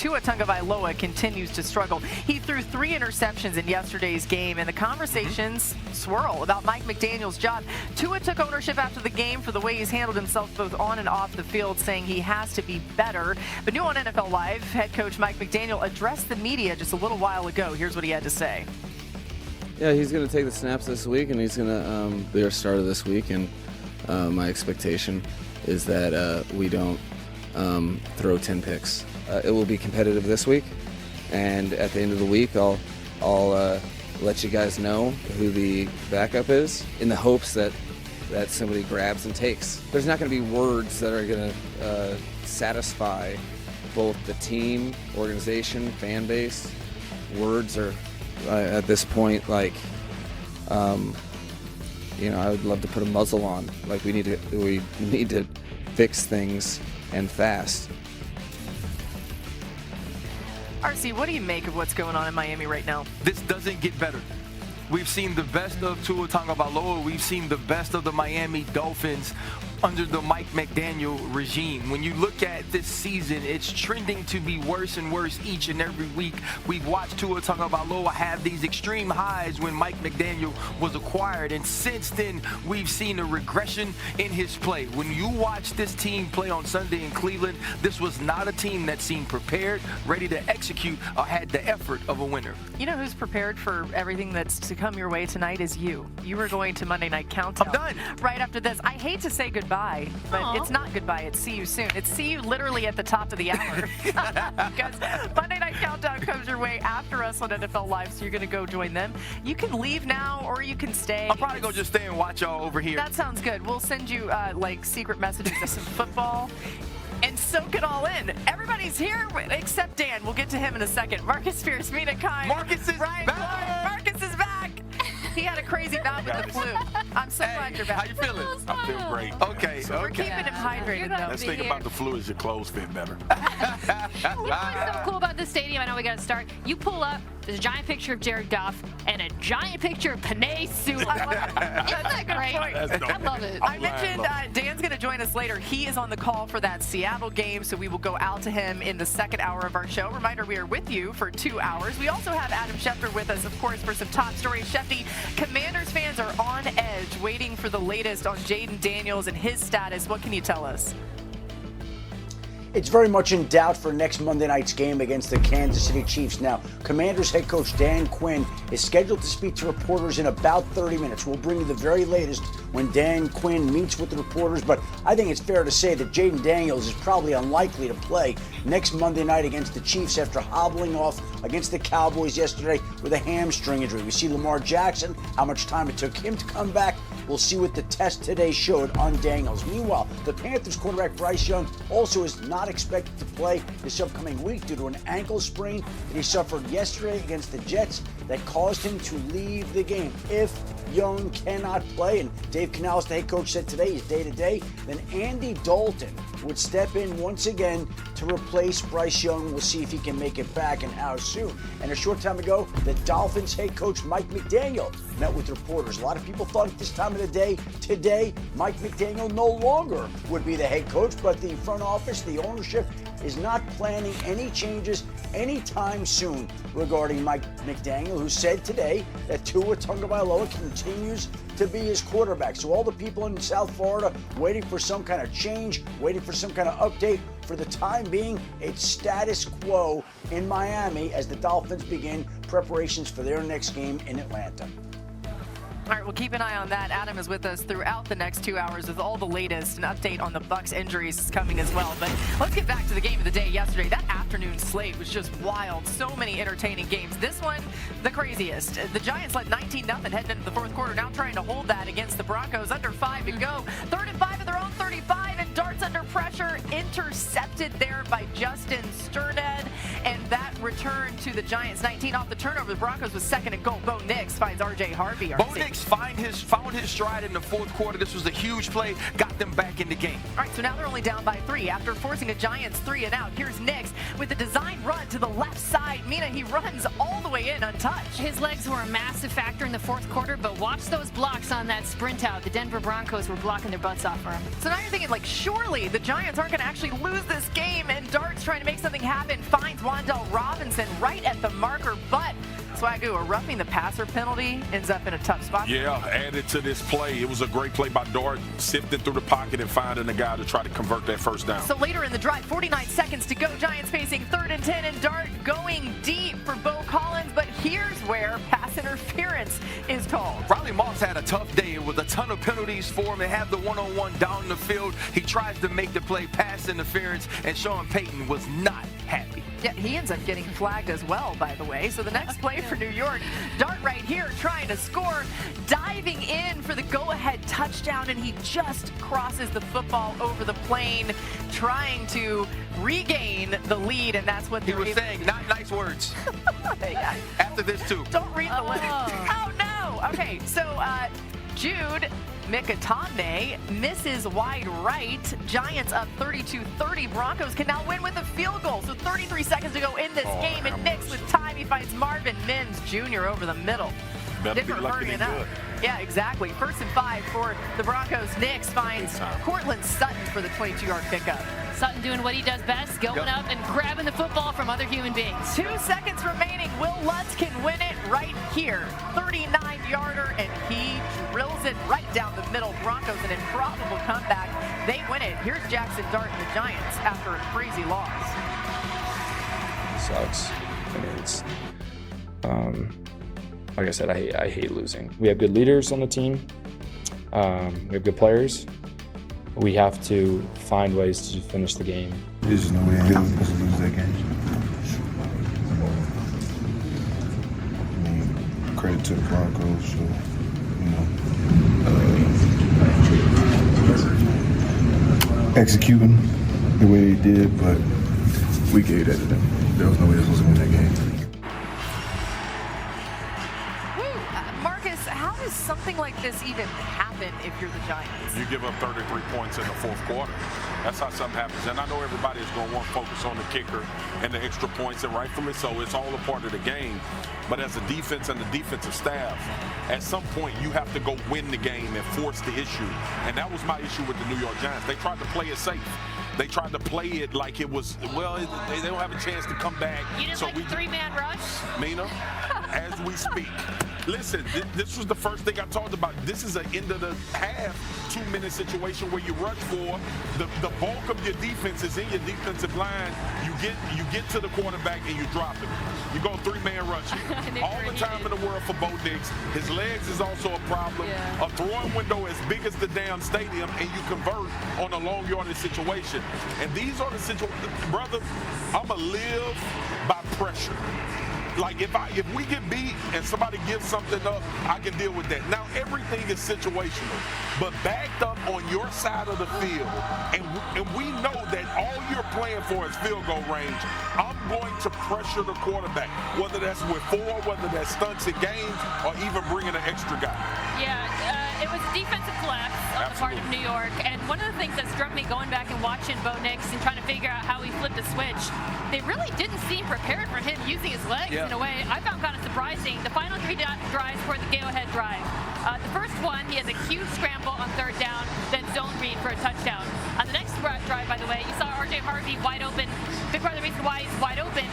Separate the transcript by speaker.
Speaker 1: Tua Tagovailoa continues to struggle. He threw 3 interceptions in yesterday's game, and the conversations swirl about Mike McDaniel's job. Tua took ownership after the game for the way he's handled himself both on and off the field, saying he has to be better. But new on NFL Live, head coach Mike McDaniel addressed the media just a little while ago. Here's what he had to say.
Speaker 2: Yeah, he's going to take the snaps this week, and he's going to be our starter this week. And my expectation is that we don't throw 10 picks. It will be competitive this week, and at the end of the week, I'll let you guys know who the backup is, in the hopes that somebody grabs and takes. There's not going to be words that are going to satisfy both the team, organization, fan base. Words are at this point, like, I would love to put a muzzle on. Like, we need to fix things and fast.
Speaker 1: RC, what do you make of what's going on in Miami right now?
Speaker 3: This doesn't get better. We've seen the best of Tua Tagovailoa. We've seen the best of the Miami Dolphins under the Mike McDaniel regime. When you look at this season, it's trending to be worse and worse each and every week. We've watched Tua Tagovailoa have these extreme highs when Mike McDaniel was acquired, and since then, we've seen a regression in his play. When you watch this team play on Sunday in Cleveland, this was not a team that seemed prepared, ready to execute, or had the effort of a winner.
Speaker 1: You know who's prepared for everything that's to come your way tonight is you. You were going to Monday Night Countdown.
Speaker 3: I'm done.
Speaker 1: Right after this. I hate to say goodbye, but it's not goodbye. It's see you soon. It's see you literally at the top of the hour. Because Monday Night Countdown comes your way after us on NFL Live, so you're going to go join them. You can leave now or you can stay.
Speaker 3: I'll probably go just stay and watch y'all over here.
Speaker 1: That sounds good. We'll send you like secret messages of some football and soak it all in. Everybody's here except Dan. We'll get to him in a second. Marcus Spears, Mina Kai.
Speaker 3: Marcus is
Speaker 1: Ryan
Speaker 3: back.
Speaker 1: Clark. Marcus is back. He had a crazy bout with the flu. I'm so glad you're back.
Speaker 3: How you feeling?
Speaker 4: I feel great.
Speaker 3: Okay,
Speaker 4: So,
Speaker 1: We're keeping him hydrated, though.
Speaker 4: Let's think about the flu as your clothes fit better.
Speaker 5: You know what's so cool about this stadium? I know we got to start. You pull up, there's a giant picture of Jared Goff and a giant picture of Panay Sewell. Isn't that great? I love it.
Speaker 1: I mentioned Dan's going to join us later. He is on the call for that Seattle game, so we will go out to him in the second hour of our show. Reminder, we are with you for 2 hours. We also have Adam Schefter with us, of course, for some top stories. Shefty, Commanders fans are on edge, waiting for the latest on Jaden Daniels and his status. What can you tell us?
Speaker 6: It's very much in doubt for next Monday night's game against the Kansas City Chiefs. Now, Commanders head coach Dan Quinn is scheduled to speak to reporters in about 30 minutes. We'll bring you the very latest when Dan Quinn meets with the reporters, but I think it's fair to say that Jaden Daniels is probably unlikely to play next Monday night against the Chiefs after hobbling off against the Cowboys yesterday with a hamstring injury. We see Lamar Jackson, how much time it took him to come back. We'll see what the test today showed on Daniels. Meanwhile, the Panthers quarterback Bryce Young also is not expected to play this upcoming week due to an ankle sprain that he suffered yesterday against the Jets that caused him to leave the game. If Young cannot play, and Dave Canales, the head coach, said today is day-to-day, then Andy Dalton would step in once again to replace Bryce Young. We'll see if he can make it back and how soon. And a short time ago, the Dolphins head coach Mike McDaniel met with reporters. A lot of people thought at this time of the day, today, Mike McDaniel no longer would be the head coach, but the front office, the ownership, is not planning any changes anytime soon regarding Mike McDaniel, who said today that Tua Tagovailoa continues to be his quarterback. So all the people in South Florida waiting for some kind of change, waiting for some kind of update. For the time being, it's status quo in Miami as the Dolphins begin preparations for their next game in Atlanta.
Speaker 1: All right, we'll keep an eye on that. Adam is with us throughout the next 2 hours with all the latest. An update on the Bucs injuries is coming as well. But let's get back to the game of the day yesterday. That afternoon slate was just wild. So many entertaining games. This one, the craziest. The Giants led 19-0 heading into the fourth quarter. Now trying to hold that against the Broncos. Under 5 to go. 3rd and 5 at their own 35. And darts under pressure. Intercepted there by Justin Sterned. And that return to the Giants 19 off the turnover. The Broncos with second and goal. Bo Nix finds R.J. Harvey.
Speaker 3: Bo Nix found his stride in the fourth quarter. This was a huge play, got them back in the game.
Speaker 1: All right, so now they're only down by 3 after forcing a Giants 3 and out. Here's Nix with the design run to the left side. Mina, he runs all the way in untouched.
Speaker 5: His legs were a massive factor in the fourth quarter, but watch those blocks on that sprint out. The Denver Broncos were blocking their butts off for him.
Speaker 1: So now you're thinking, like, surely the Giants aren't going to actually lose this game, and Dart's trying to make something happen, finds Wan'Dale Robinson right at the marker, but Swagoo, a roughing the passer penalty ends up in a tough spot.
Speaker 4: Yeah, added to this play. It was a great play by Dart, sifting through the pocket and finding a guy to try to convert that first down.
Speaker 1: So later in the drive, 49 seconds to go, Giants facing 3rd and 10, and Dart going deep for Bo Collins, but here's where pass interference is called.
Speaker 3: Riley Moss had a tough day with a ton of penalties for him. They have the one-on-one down the field. He tries to make the play pass interference, and Sean Payton was not happy.
Speaker 1: Yeah, he ends up getting flagged as well, by the way. So the next play for New York, Dart right here trying to score, diving in for the go-ahead touchdown, and he just crosses the football over the plane, trying to regain the lead, and that's what
Speaker 3: He was saying not nice words.
Speaker 1: Yeah.
Speaker 3: After this, too.
Speaker 1: Don't read the lyrics. Oh, no. Okay, so Jude Mikatamne misses wide right. Giants up 32-30. Broncos can now win with a field goal. So 33 seconds to go in this game. And Knicks with time. He finds Marvin Mims Jr. over the middle.
Speaker 4: Better be lucky than good.
Speaker 1: Yeah, exactly. 1st and 5 for the Broncos. Knicks finds Cortland Sutton for the 22-yard pickup.
Speaker 5: Sutton doing what he does best, going up and grabbing the football from other human beings.
Speaker 1: 2 seconds remaining. Will Lutz can win it right here. 39-yarder, and he drills it right down the middle. Broncos an improbable comeback. They win it. Here's Jackson Dart and the Giants after a crazy loss.
Speaker 7: It sucks. I mean, it's like I said, I hate losing. We have good leaders on the team. We have good players. We have to find ways to finish the game.
Speaker 8: There's just no way in hell we're supposed to lose that game. I mean, credit to the Broncos for, executing the way they did, but we gave that to them. There was no way they were supposed to win that game.
Speaker 1: Marcus, how does something like this even happen if you're the Giants?
Speaker 4: You give up 33 points in the fourth quarter. That's how something happens. And I know everybody is going to want to focus on the kicker and the extra points, and rightfully so. It's all a part of the game. But as a defense and the defensive staff, at some point you have to go win the game and force the issue. And that was my issue with the New York Giants. They tried to play it safe. They tried to play it like it was, well, they don't have a chance to come back.
Speaker 5: You didn't like the 3-man rush?
Speaker 4: Mina, as we speak. Listen, this was the first thing I talked about. This is an end of the half 2-minute situation where you rush for the bulk of your defense is in your defensive line. You get to the quarterback and you drop him. You go 3-man rushing. All the time in the world for Bo Nix. His legs is also a problem. Yeah. A throwing window as big as the damn stadium, and you convert on a long yardage situation. And these are the situations, brother, I'ma live by pressure. Like if we get beat and somebody gives something up, I can deal with that. Now everything is situational, but backed up on your side of the field, and we know that all you're playing for is field goal range. I'm going to pressure the quarterback, whether that's with 4, whether that's stunts in games, or even bringing an extra guy.
Speaker 5: Yeah, it was defensive collapse on the part of New York, and one of the things that struck me going back and watching Bo Nix and trying to figure out how he flipped the switch, they really didn't seem prepared for him using his legs in a way I found kind of surprising. The final 3 drives for the go-ahead drive. The first one, he has a huge scramble on 3rd down, then zone read for a touchdown. On the next drive, by the way, you saw R.J. Harvey wide open. Big part of the reason why he's wide open